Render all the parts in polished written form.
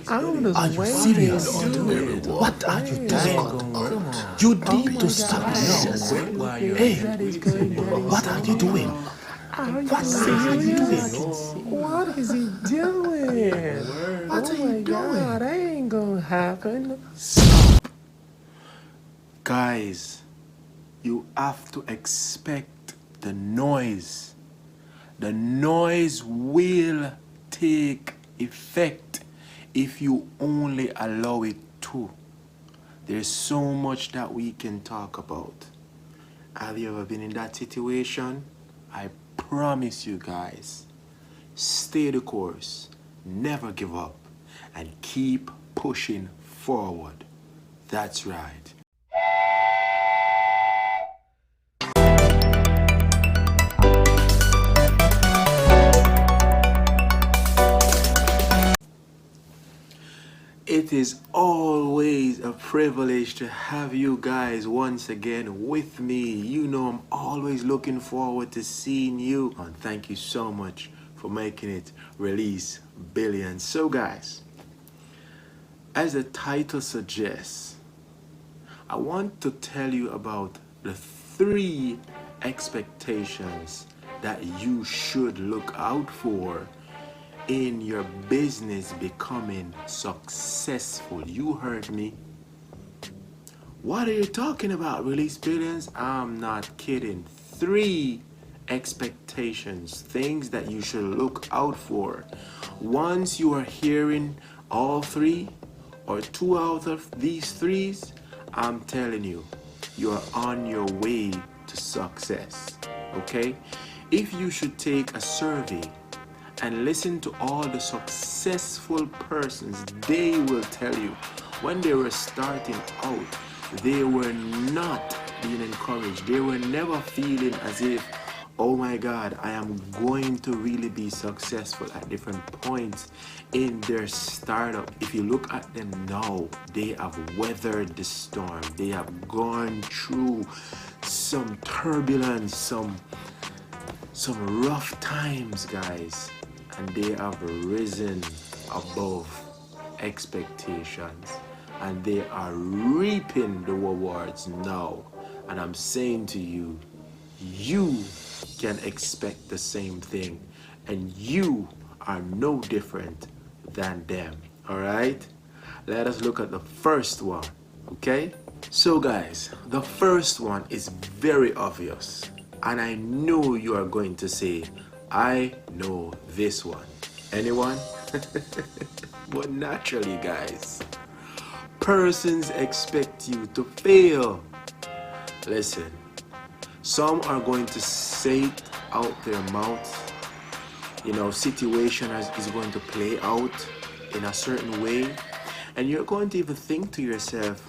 Are you serious? What are you doing? You need to stop now. Hey, what are you doing? What are you doing? What is he doing? What Oh are my you god, doing? that ain't gonna happen. Guys, you have to expect the noise. The noise will take effect if you only allow it to. There's so much that we can talk about. Have you ever been in that situation? I promise you guys, stay the course, never give up, and keep pushing forward. That's right. It is always a privilege to have you guys once again with me. You know I'm always looking forward to seeing you. And thank you so much for making it Release Billions. So guys, as the title suggests, I want to tell you about the 3 expectations that you should look out for in your business becoming successful. You heard me. What are you talking about, Release Billions? I'm not kidding. 3 expectations, things that you should look out for. Once you are hearing all 3 or 2 out of these 3s, I'm telling you, you are on your way to success. Okay? If you should take a survey and listen to all the successful persons, they will tell you when they were starting out, they were not being encouraged. They were never feeling as if, oh my God, I am going to really be successful at different points in their startup. If you look at them now, they have weathered the storm. They have gone through some turbulence, some rough times, guys, and they have risen above expectations, and they are reaping the rewards now. And I'm saying to you, you can expect the same thing, and you are no different than them. All right, let us look at the first one. Okay, so guys, the first one is very obvious, and I know you are going to say, I know this one. Anyone? But naturally, guys, persons expect you to fail. Listen, some are going to say it out their mouth. You know, situation is going to play out in a certain way, and you're going to even think to yourself,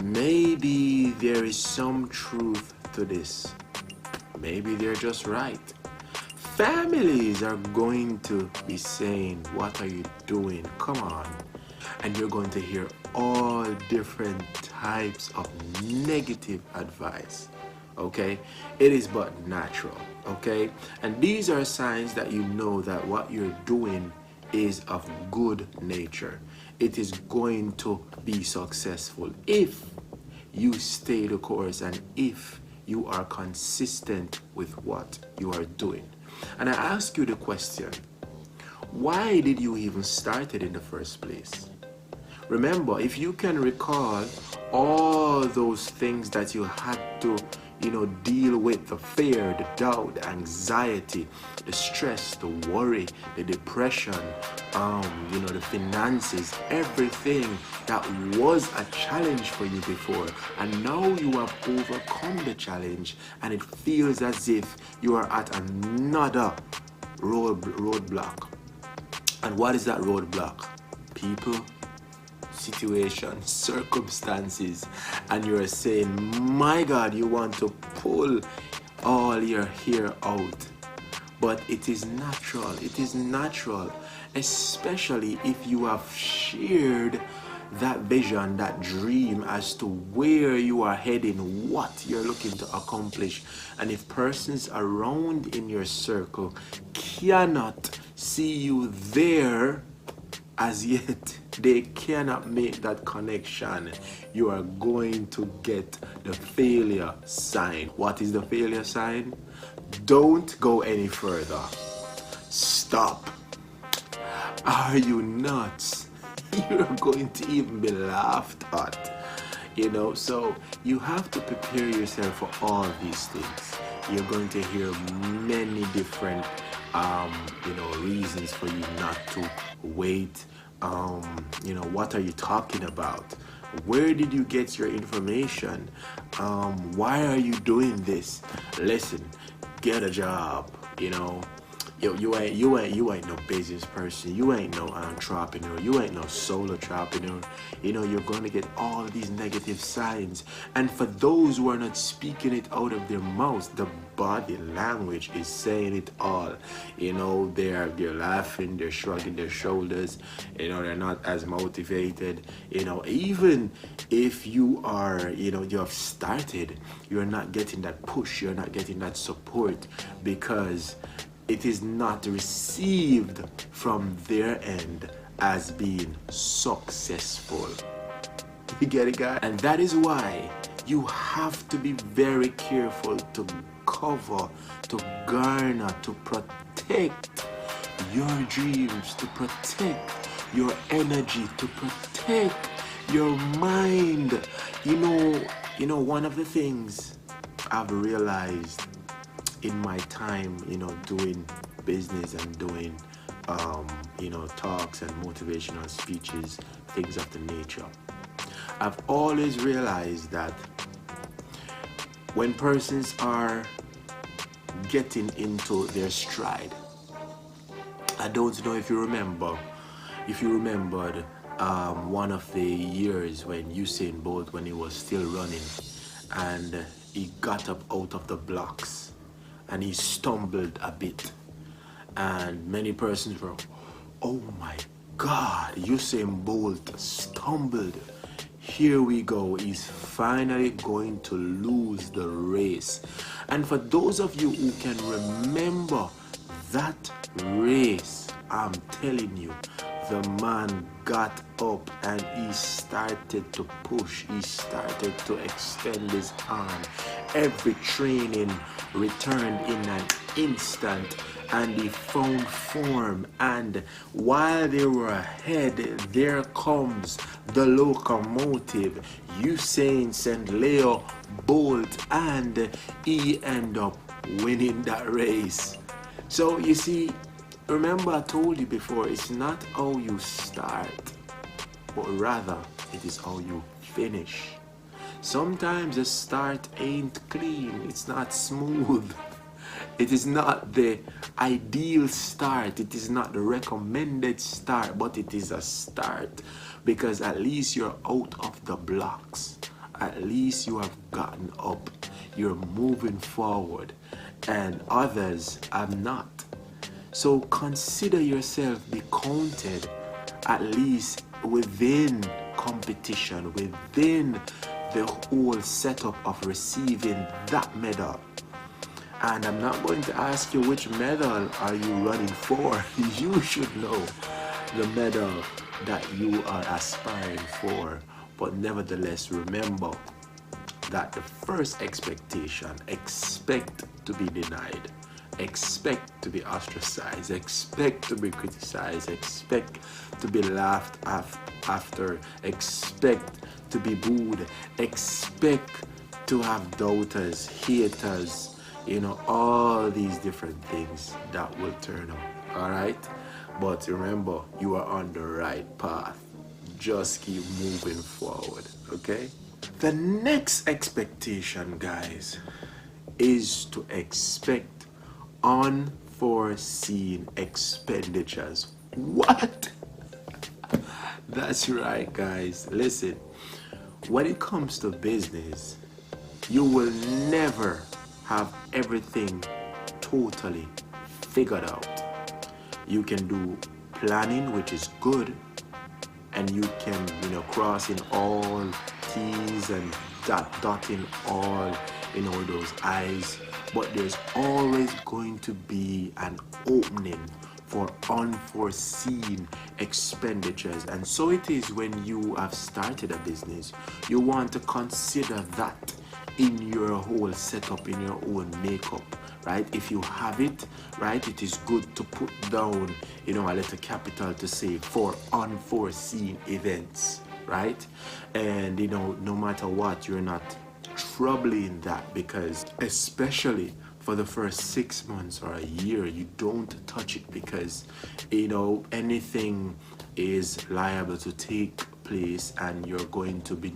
maybe there is some truth to this. Maybe they're just right. Families are going to be saying, what are you doing? Come on. And you're going to hear all different types of negative advice. Okay? It is but natural. Okay? And these are signs that you know that what you're doing is of good nature. It is going to be successful if you stay the course and if you are consistent with what you are doing. And I ask you the question, why did you even start it in the first place? Remember, if you can recall all those things that you had to, deal with, the fear, the doubt, the anxiety, the stress, the worry, the depression, the finances, everything that was a challenge for you before, and now you have overcome the challenge, and it feels as if you are at another roadblock. And what is that roadblock? People, situations, circumstances, and you're saying, my God, you want to pull all your hair out. But it is natural, especially if you have shared that vision, that dream as to where you are heading, what you're looking to accomplish. And if persons around in your circle cannot see you there, as yet they cannot make that connection, you are going to get the failure sign. What is the failure sign? Don't go any further. Stop. Are you nuts? You're going to even be laughed at. So you have to prepare yourself for all these things. You're going to hear many different reasons for you not to wait. What are you talking about? Where did you get your information? Why are you doing this? Listen, get a job. You ain't no business person. You ain't no entrepreneur. You ain't no solo entrepreneur. You're going to get all these negative signs. And for those who are not speaking it out of their mouths, the body language is saying it all. They're laughing, they're shrugging their shoulders. They're not as motivated. Even if you are, you have started, you're not getting that push. You're not getting that support because it is not received from their end as being successful. You get it, guys? And that is why you have to be very careful to cover, to garner, to protect your dreams, to protect your energy, to protect your mind. One of the things I've realized in my time, doing business and doing, talks and motivational speeches, things of the nature, I've always realized that when persons are getting into their stride, I don't know if you remembered one of the years when Usain Bolt, when he was still running, and he got up out of the blocks and he stumbled a bit, and many persons were, oh my God, Usain Bolt stumbled. Here we go, he's finally going to lose the race. And for those of you who can remember that race, I'm telling you, the man got up and he started to push. He started to extend his arm. Every training returned in an instant, and he found form. And while they were ahead, there comes the locomotive, Usain Bolt, and he ended up winning that race. So you see, remember I told you before, it's not how you start, but rather it is how you finish. Sometimes the start ain't clean, it's not smooth. It is not the ideal start, it is not the recommended start, but it is a start, because at least you're out of the blocks. At least you have gotten up, you're moving forward, and others have not. So consider yourself be counted at least within competition, within the whole setup of receiving that medal. And I'm not going to ask you which medal are you running for. You should know the medal that you are aspiring for. But nevertheless, remember that the first expectation, expect to be denied. Expect to be ostracized, expect to be criticized, expect to be laughed after, expect to be booed, expect to have doubters, haters, all these different things that will turn up, all right? But remember, you are on the right path. Just keep moving forward, okay? The next expectation, guys, is to expect unforeseen expenditures. What? That's right, guys. Listen, when it comes to business, you will never have everything totally figured out. You can do planning, which is good, and you can, cross in all T's and dotting all, those I's. But there's always going to be an opening for unforeseen expenditures. And so it is when you have started a business, you want to consider that in your whole setup, in your own makeup, right? If you have it, right, it is good to put down, a little capital to say for unforeseen events, right? And no matter what, you're not troubling that, because especially for the first 6 months or a year, you don't touch it, because anything is liable to take place, and you're going to be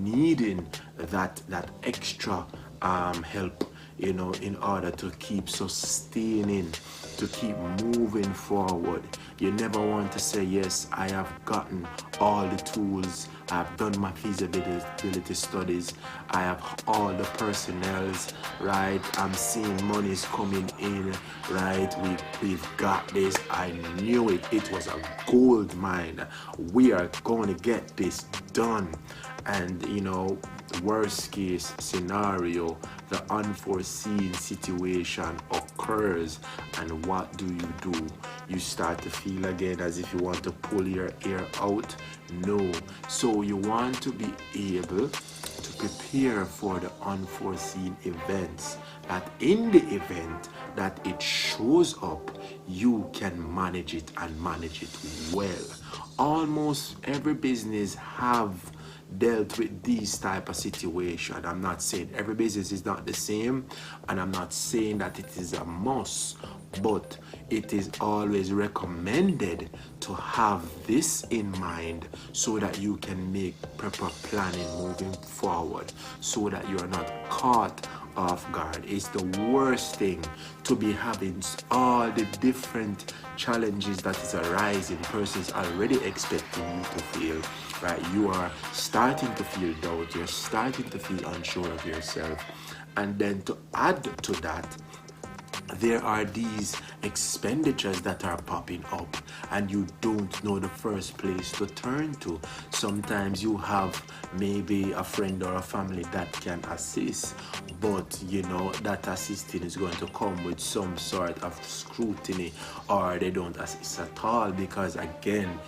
needing that extra help, in order to keep sustaining, to keep moving forward. You never want to say, yes, I have gotten all the tools, I've done my feasibility studies, I have all the personnels, right? I'm seeing money's coming in, right? We've got this. I knew it. It was a gold mine. We are going to get this done. And worst case scenario, the unforeseen situation occurs, and what do? You start to feel again as if you want to pull your hair out. No. So you want to be able to prepare for the unforeseen events, that in the event that it shows up, you can manage it, and manage it well. Almost every business have dealt with these type of situation. I'm not saying every business is not the same, and I'm not saying that it is a must, but it is always recommended to have this in mind, so that you can make proper planning moving forward, so that you are not caught off guard. It's the worst thing to be having all the different challenges that is arising. Persons already expecting you to fail, right? You are starting to feel doubt, you're starting to feel unsure of yourself, and then to add to that, there are these expenditures that are popping up, and you don't know the first place to turn to. Sometimes you have maybe a friend or a family that can assist, but that assisting is going to come with some sort of scrutiny, or they don't assist at all, because again,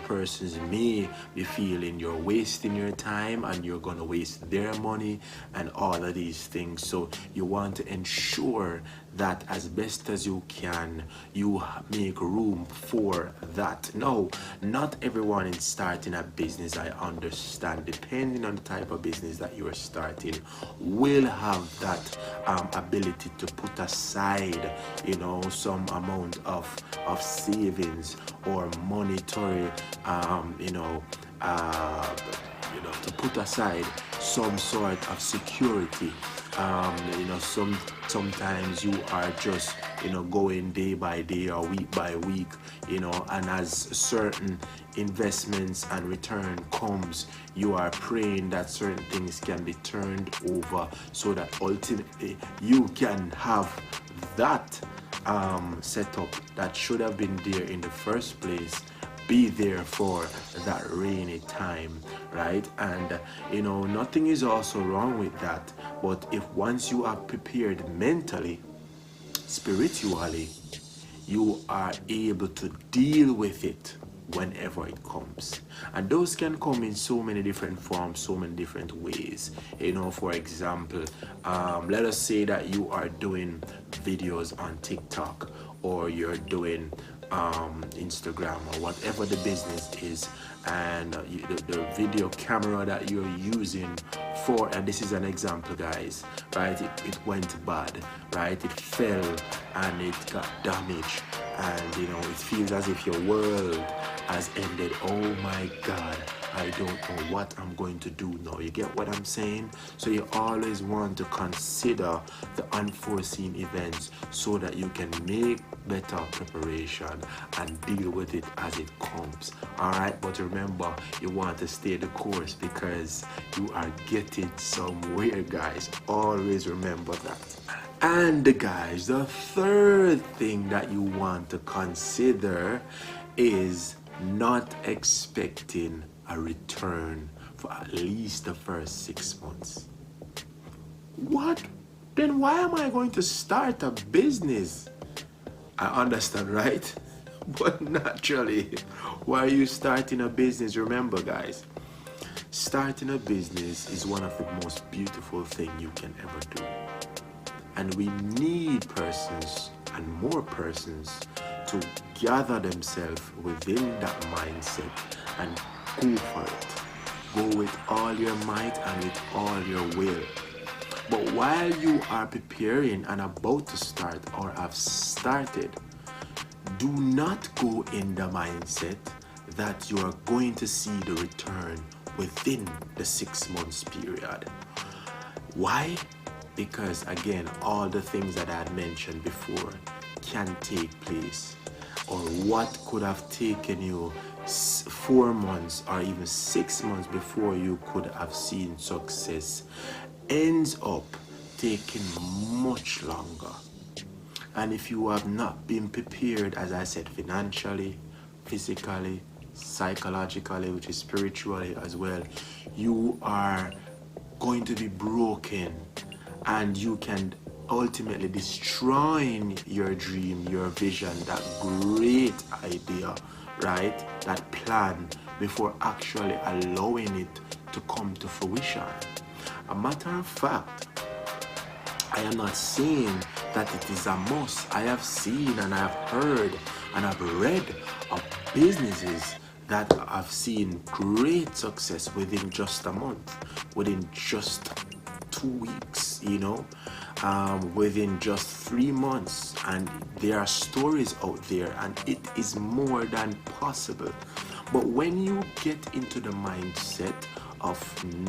persons may be feeling you're wasting your time, and you're going to waste their money, and all of these things. So you want to ensure that as best as you can, you make room for that. No, not everyone is starting a business, I understand, depending on the type of business that you are starting, will have that ability to put aside some amount of savings or monetary to put aside some sort of security. Sometimes you are just going day by day or week by week, and as certain investments and return comes, you are praying that certain things can be turned over, so that ultimately you can have that setup that should have been there in the first place, be there for that rainy time, right? And nothing is also wrong with that, but if once you are prepared mentally, spiritually, you are able to deal with it whenever it comes. And those can come in so many different forms, so many different ways. For example, let us say that you are doing videos on TikTok, or you're doing Instagram, or whatever the business is, and the video camera that you're using for, and this is an example, guys, right? It went bad, right? It fell and it got damaged, and it feels as if your world has ended. Oh my God, I don't know what I'm going to do now. You get what I'm saying? So you always want to consider the unforeseen events, so that you can make better preparation and deal with it as it comes. Alright, but remember, you want to stay the course, because you are getting somewhere, guys. Always remember that. And guys, the third thing that you want to consider is not expecting a return for at least the first 6 months. What? Then why am I going to start a business I understand, right? But naturally, while you starting a business, remember guys, starting a business is one of the most beautiful things you can ever do. And we need persons and more persons to gather themselves within that mindset and go for it. Go with all your might and with all your will. But while you are preparing and about to start or have started, do not go in the mindset that you are going to see the return within the 6 months period. Why? Because again, all the things that I had mentioned before can take place. Or what could have taken you 4 months or even 6 months before you could have seen success ends up taking much longer. And if you have not been prepared, as I said, financially, physically, psychologically, which is spiritually as well, you are going to be broken, and you can ultimately destroy your dream, your vision, that great idea, right? That plan, before actually allowing it to come to fruition. A matter of fact, I am not saying that it is a must. I have seen and I have heard and I've read of businesses that have seen great success within just a month, within just 2 weeks, within just 3 months. And there are stories out there, and it is more than possible. But when you get into the mindset of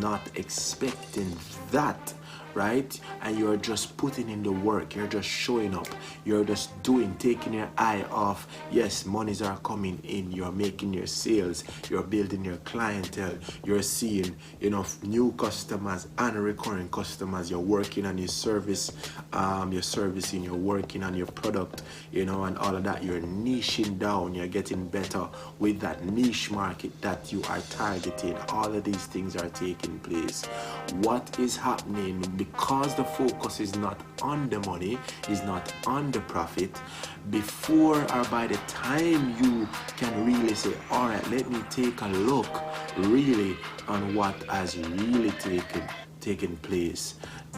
not expecting that, right? And you're just putting in the work, you're just showing up, you're just taking your eye off, yes, monies are coming in, you're making your sales, you're building your clientele, you're seeing, new customers and recurring customers, you're working on your service, you're servicing, you're working on your product, and all of that, you're niching down, you're getting better with that niche market that you are targeting. All of these things are taking place. What is happening? Because the focus is not on the money, is not on the profit, before or by the time you can really say, all right, let me take a look really on what has really taken place,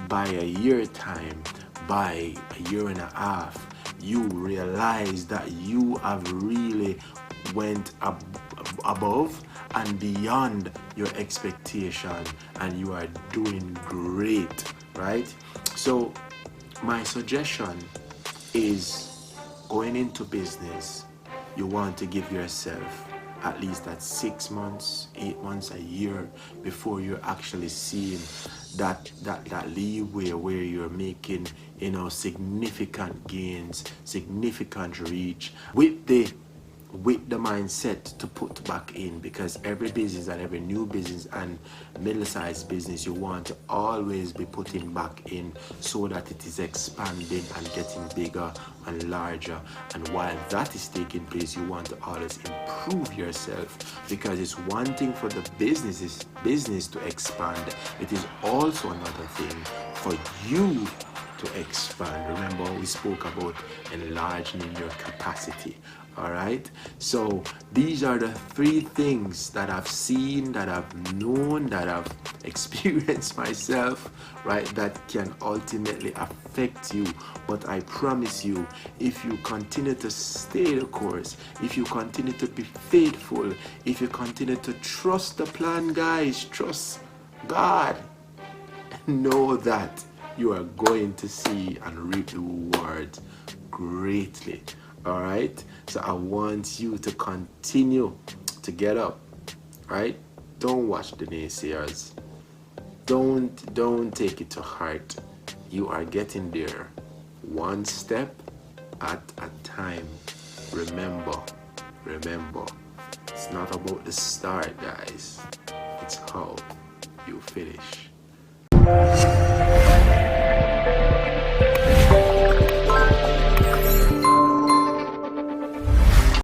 by a year time, by a year and a half, you realize that you have really went above and beyond your expectation, and you are doing great, right? So my suggestion is, going into business, you want to give yourself at least that 6 months, 8 months, a year before you're actually seeing that leeway where you're making significant gains, significant reach, with the mindset to put back in. Because every business and every new business and middle-sized business, you want to always be putting back in so that it is expanding and getting bigger and larger. And while that is taking place, you want to always improve yourself, because it's one thing for the business to expand. It is also another thing for you to expand. Remember, we spoke about enlarging your capacity. All right, so these are the 3 things that I've seen, that I've known, that I've experienced myself, right, that can ultimately affect you. But I promise you, if you continue to stay the course, if you continue to be faithful, if you continue to trust the plan, guys, trust God, know that you are going to see and reap the reward greatly. All right, so I want you to continue to get up, right? Don't watch the naysayers. Don't take it to heart. You are getting there, one step at a time. Remember, it's not about the start, guys. It's how you finish.